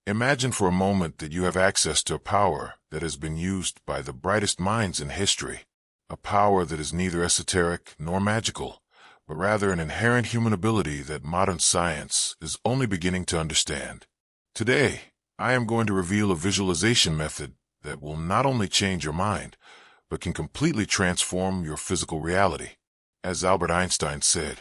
Imagine for a moment that you have access to a power that has been used by the brightest minds in history, a power that is neither esoteric nor magical, but rather an inherent human ability that modern science is only beginning to understand. Today, I am going to reveal a visualization method that will not only change your mind, but can completely transform your physical reality. As Albert Einstein said,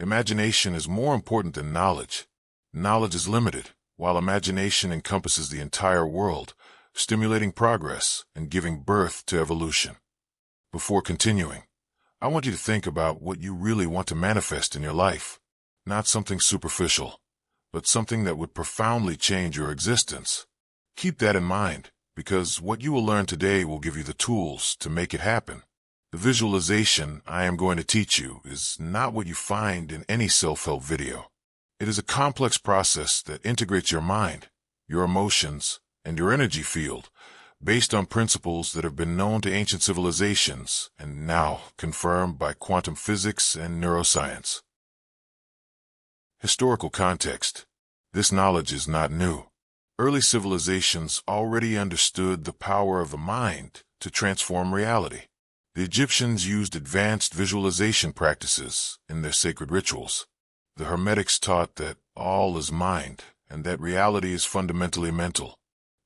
imagination is more important than knowledge. Knowledge is limited, while imagination encompasses the entire world, stimulating progress and giving birth to evolution. Before continuing, I want you to think about what you really want to manifest in your life. Not something superficial, but something that would profoundly change your existence. Keep that in mind, because what you will learn today will give you the tools to make it happen. The visualization I am going to teach you is not what you find in any self-help video. It is a complex process that integrates your mind, your emotions, and your energy field, based on principles that have been known to ancient civilizations and now confirmed by quantum physics and neuroscience. Historical context. This knowledge is not new. Early civilizations already understood the power of the mind to transform reality. The Egyptians used advanced visualization practices in their sacred rituals. The Hermetics taught that all is mind and that reality is fundamentally mental.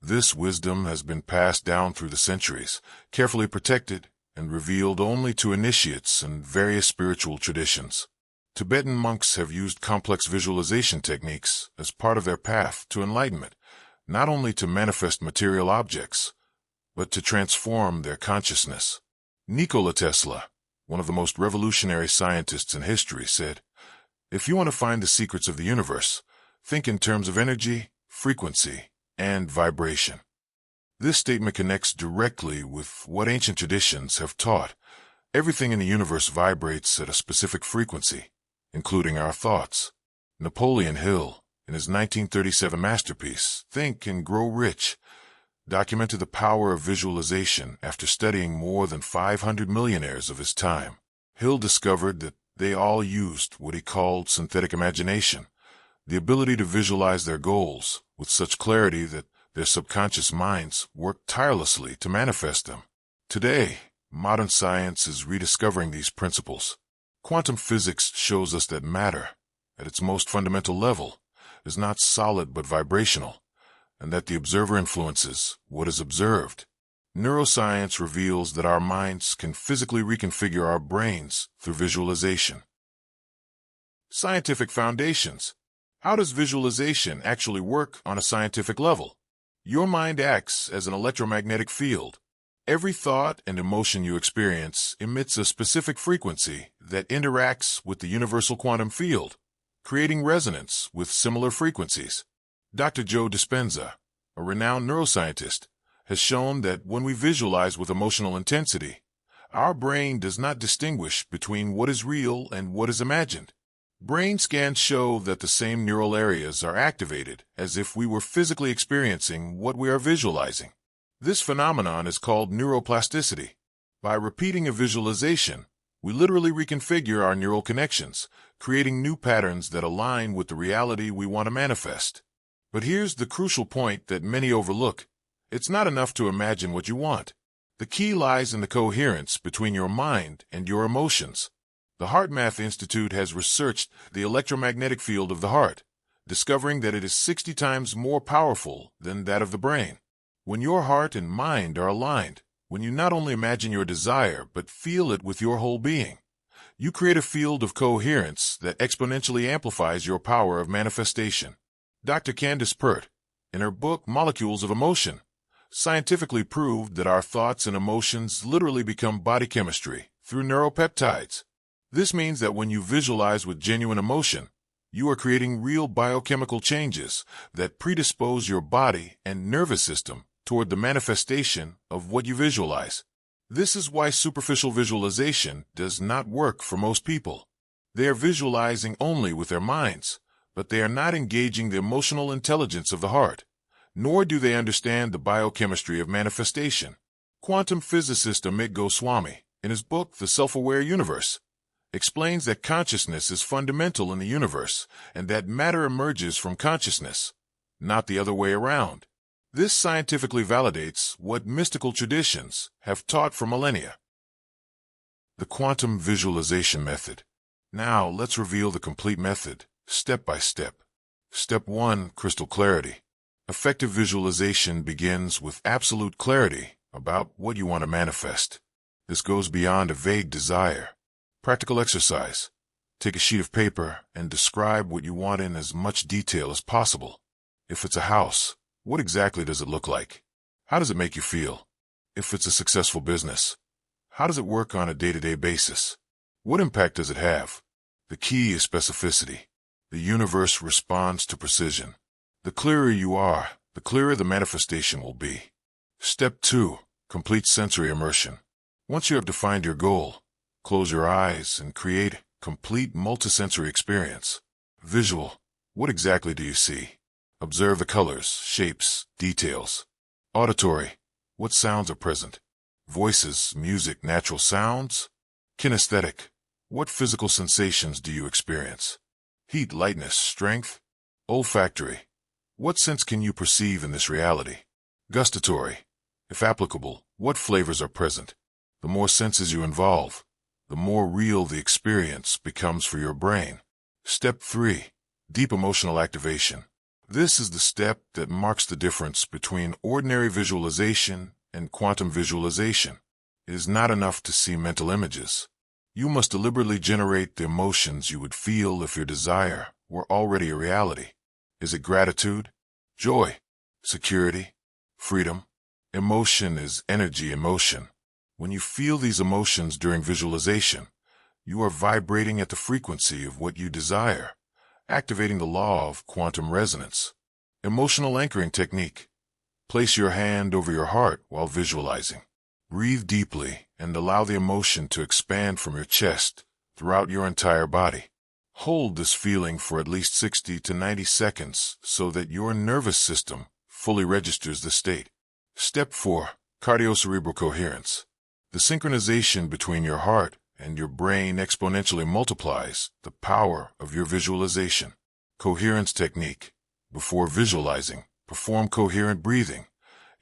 This wisdom has been passed down through the centuries, carefully protected and revealed only to initiates and various spiritual traditions. Tibetan monks have used complex visualization techniques as part of their path to enlightenment, not only to manifest material objects, but to transform their consciousness. Nikola Tesla, one of the most revolutionary scientists in history, said, "If you want to find the secrets of the universe, think in terms of energy, frequency, and vibration." This statement connects directly with what ancient traditions have taught. Everything in the universe vibrates at a specific frequency, including our thoughts. Napoleon Hill, in his 1937 masterpiece, Think and Grow Rich, documented the power of visualization after studying more than 500 millionaires of his time. Hill discovered that they all used what he called synthetic imagination, the ability to visualize their goals with such clarity that their subconscious minds worked tirelessly to manifest them. Today, modern science is rediscovering these principles. Quantum physics shows us that matter, at its most fundamental level, is not solid but vibrational, and that the observer influences what is observed. Neuroscience reveals that our minds can physically reconfigure our brains through visualization. Scientific foundations. How does visualization actually work on a scientific level? Your mind acts as an electromagnetic field. Every thought and emotion you experience emits a specific frequency that interacts with the universal quantum field, creating resonance with similar frequencies. Dr. Joe Dispenza, a renowned neuroscientist, has shown that when we visualize with emotional intensity, our brain does not distinguish between what is real and what is imagined. Brain scans show that the same neural areas are activated as if we were physically experiencing what we are visualizing. This phenomenon is called neuroplasticity. By repeating a visualization, we literally reconfigure our neural connections, creating new patterns that align with the reality we want to manifest. But here's the crucial point that many overlook. It's not enough to imagine what you want. The key lies in the coherence between your mind and your emotions. The HeartMath Institute has researched the electromagnetic field of the heart, discovering that it is 60 times more powerful than that of the brain. When your heart and mind are aligned, when you not only imagine your desire but feel it with your whole being, you create a field of coherence that exponentially amplifies your power of manifestation. Dr. Candace Pert, in her book Molecules of Emotion, scientifically proved that our thoughts and emotions literally become body chemistry through neuropeptides. This means that when you visualize with genuine emotion, you are creating real biochemical changes that predispose your body and nervous system toward the manifestation of what you visualize. This is why superficial visualization does not work for most people. They are visualizing only with their minds, but they are not engaging the emotional intelligence of the heart, nor do they understand the biochemistry of manifestation. Quantum physicist Amit Goswami, in his book The Self-Aware Universe, explains that consciousness is fundamental in the universe and that matter emerges from consciousness. not the other way around. This scientifically validates what mystical traditions have taught for millennia. The quantum visualization method. Now let's reveal the complete method, step by step. Step 1. Crystal clarity. Effective visualization begins with absolute clarity about what you want to manifest. This goes beyond a vague desire. Practical exercise. Take a sheet of paper and describe what you want in as much detail as possible. If it's a house, what exactly does it look like? How does it make you feel? If it's a successful business, how does it work on a day-to-day basis? What impact does it have? The key is specificity. The universe responds to precision. The clearer you are, the clearer the manifestation will be. Step 2. Complete sensory immersion. Once you have defined your goal, close your eyes and create complete multisensory experience. Visual. What exactly do you see? Observe the colors, shapes, details. Auditory. What sounds are present? Voices, music, natural sounds? Kinesthetic. What physical sensations do you experience? Heat, lightness, strength? Olfactory. What sense can you perceive in this reality? Gustatory. If applicable, what flavors are present? The more senses you involve, the more real the experience becomes for your brain. Step 3. Deep emotional activation. This is the step that marks the difference between ordinary visualization and quantum visualization. It is not enough to see mental images. You must deliberately generate the emotions you would feel if your desire were already a reality. Is it gratitude, joy, security, freedom? Emotion is energy in motion. When you feel these emotions during visualization, you are vibrating at the frequency of what you desire, activating the law of quantum resonance. Emotional anchoring technique. Place your hand over your heart while visualizing. Breathe deeply and allow the emotion to expand from your chest throughout your entire body. Hold this feeling for at least 60 to 90 seconds so that your nervous system fully registers the state. Step 4. Cardio-cerebral coherence. The synchronization between your heart and your brain exponentially multiplies the power of your visualization. Coherence technique. Before visualizing, perform coherent breathing.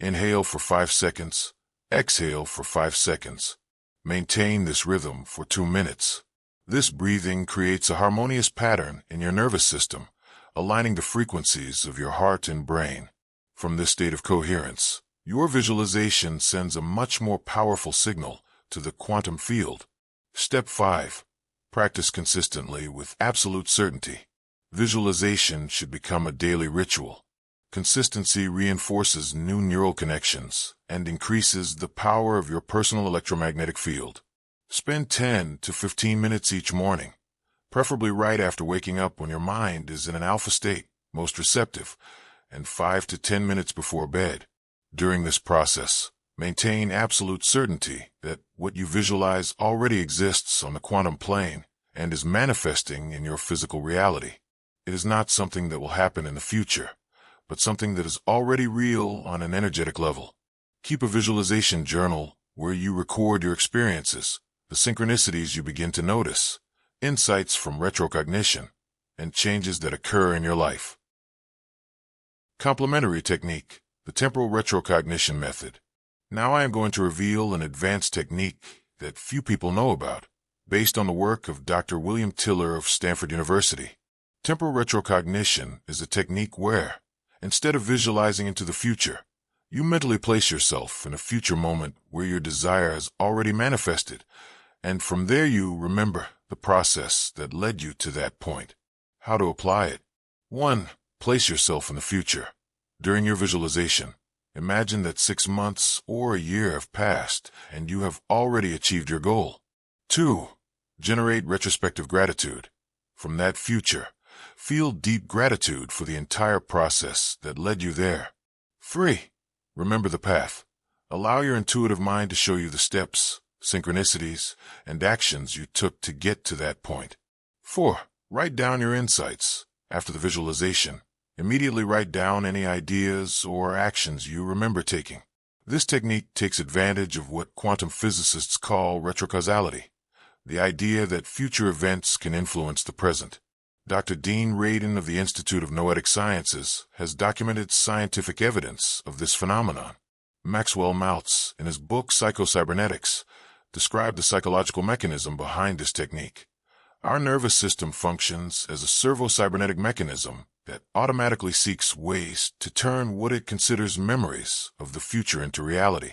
Inhale for 5 seconds. Exhale for 5 seconds. Maintain this rhythm for 2 minutes. This breathing creates a harmonious pattern in your nervous system, aligning the frequencies of your heart and brain. From this state of coherence, your visualization sends a much more powerful signal to the quantum field. Step 5. Practice consistently with absolute certainty. Visualization should become a daily ritual. Consistency reinforces new neural connections and increases the power of your personal electromagnetic field. Spend 10 to 15 minutes each morning, preferably right after waking up when your mind is in an alpha state, most receptive, and 5 to 10 minutes before bed. During this process, maintain absolute certainty that what you visualize already exists on the quantum plane and is manifesting in your physical reality. It is not something that will happen in the future, but something that is already real on an energetic level. Keep a visualization journal where you record your experiences, the synchronicities you begin to notice, insights from retrocognition, and changes that occur in your life. Complementary technique, the temporal retrocognition method. Now I am going to reveal an advanced technique that few people know about, based on the work of Dr. William Tiller of Stanford University. Temporal retrocognition is a technique where, instead of visualizing into the future, you mentally place yourself in a future moment where your desire has already manifested, and from there you remember the process that led you to that point. How to apply it. 1. Place yourself in the future. During your visualization, imagine that 6 months or a year have passed and you have already achieved your goal. 2. Generate retrospective gratitude. From that future, feel deep gratitude for the entire process that led you there. 3. Remember the path. Allow your intuitive mind to show you the steps, synchronicities, and actions you took to get to that point. 4. Write down your insights. After the visualization, immediately write down any ideas or actions you remember taking. This technique takes advantage of what quantum physicists call retrocausality, the idea that future events can influence the present. Dr. Dean Radin of the Institute of Noetic Sciences has documented scientific evidence of this phenomenon. Maxwell Maltz, in his book Psychocybernetics, described the psychological mechanism behind this technique. Our nervous system functions as a servo-cybernetic mechanism that automatically seeks ways to turn what it considers memories of the future into reality.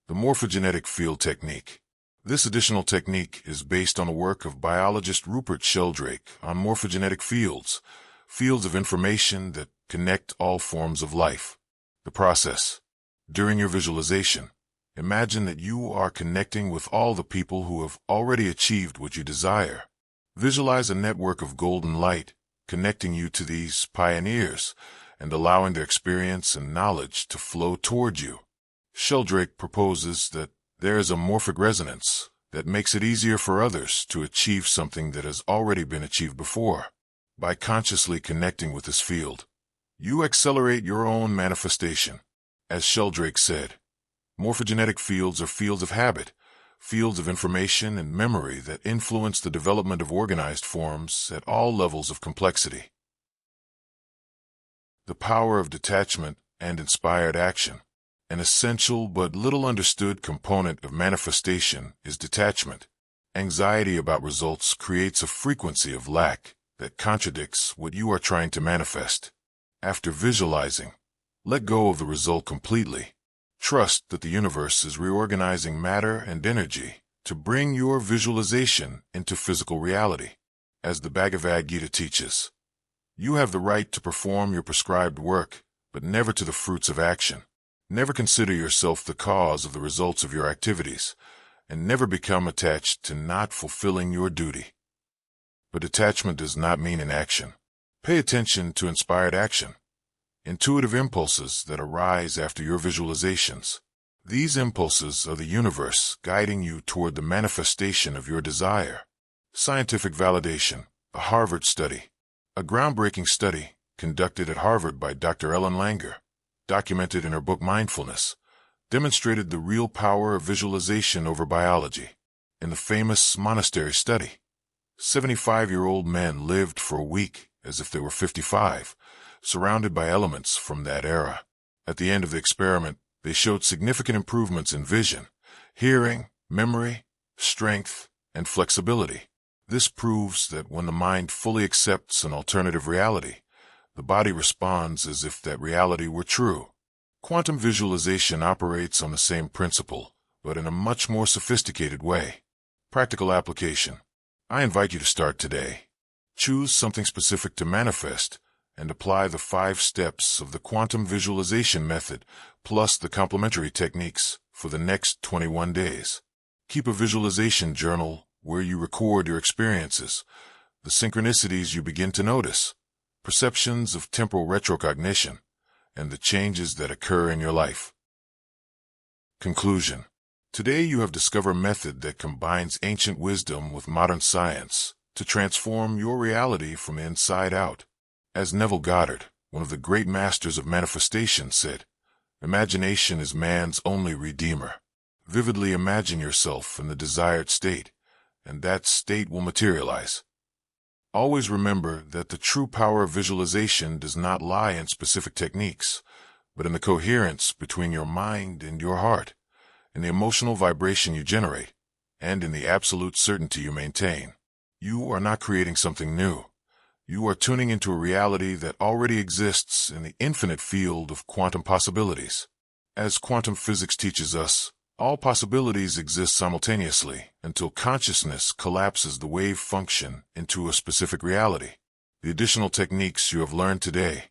The morphogenetic field technique. This additional technique is based on the work of biologist Rupert Sheldrake on morphogenetic fields, fields of information that connect all forms of life. The process. During your visualization, imagine that you are connecting with all the people who have already achieved what you desire. Visualize a network of golden light connecting you to these pioneers and allowing their experience and knowledge to flow toward you. Sheldrake proposes that there is a morphic resonance that makes it easier for others to achieve something that has already been achieved before. By consciously connecting with this field, you accelerate your own manifestation. As Sheldrake said, morphogenetic fields are fields of habit, fields of information and memory that influence the development of organized forms at all levels of complexity. The power of detachment and inspired action. An essential but little understood component of manifestation is detachment. Anxiety about results creates a frequency of lack that contradicts what you are trying to manifest. After visualizing, let go of the result completely. Trust that the universe is reorganizing matter and energy to bring your visualization into physical reality. As the Bhagavad Gita teaches, you have the right to perform your prescribed work, but never to the fruits of action. Never consider yourself the cause of the results of your activities, and never become attached to not fulfilling your duty. But detachment does not mean inaction. Pay attention to inspired action, intuitive impulses that arise after your visualizations. These impulses are the universe guiding you toward the manifestation of your desire. Scientific validation, a Harvard study. A groundbreaking study conducted at Harvard by Dr. Ellen Langer, documented in her book Mindfulness, demonstrated the real power of visualization over biology. In the famous monastery study, 75-year-old men lived for a week as if they were 55, surrounded by elements from that era. At the end of the experiment, they showed significant improvements in vision, hearing, memory, strength, and flexibility. This proves that when the mind fully accepts an alternative reality, the body responds as if that reality were true. Quantum visualization operates on the same principle, but in a much more sophisticated way. Practical application. I invite you to start today. Choose something specific to manifest and apply the 5 steps of the quantum visualization method plus the complementary techniques for the next 21 days. Keep a visualization journal where you record your experiences, the synchronicities you begin to notice, perceptions of temporal retrocognition, and the changes that occur in your life. Conclusion. Today you have discovered a method that combines ancient wisdom with modern science to transform your reality from the inside out. As Neville Goddard, one of the great masters of manifestation, said, "Imagination is man's only redeemer." Vividly imagine yourself in the desired state, and that state will materialize. Always remember that the true power of visualization does not lie in specific techniques, but in the coherence between your mind and your heart, in the emotional vibration you generate, and in the absolute certainty you maintain. You are not creating something new. You are tuning into a reality that already exists in the infinite field of quantum possibilities. As quantum physics teaches us, all possibilities exist simultaneously until consciousness collapses the wave function into a specific reality. The additional techniques you have learned today,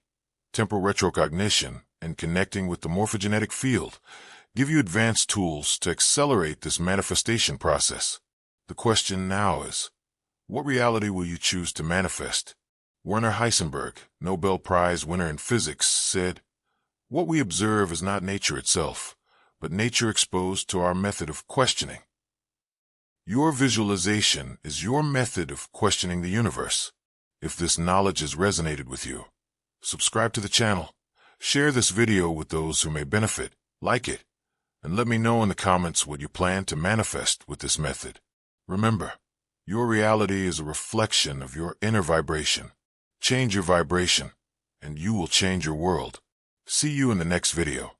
temporal retrocognition and connecting with the morphogenetic field, give you advanced tools to accelerate this manifestation process. The question now is, what reality will you choose to manifest? Werner Heisenberg, Nobel Prize winner in physics, said, "What we observe is not nature itself, but nature exposed to our method of questioning." Your visualization is your method of questioning the universe. If this knowledge has resonated with you, subscribe to the channel, share this video with those who may benefit, like it, and let me know in the comments what you plan to manifest with this method. Remember, Your reality is a reflection of your inner vibration. Change your vibration, and you will change your world. See you in the next video.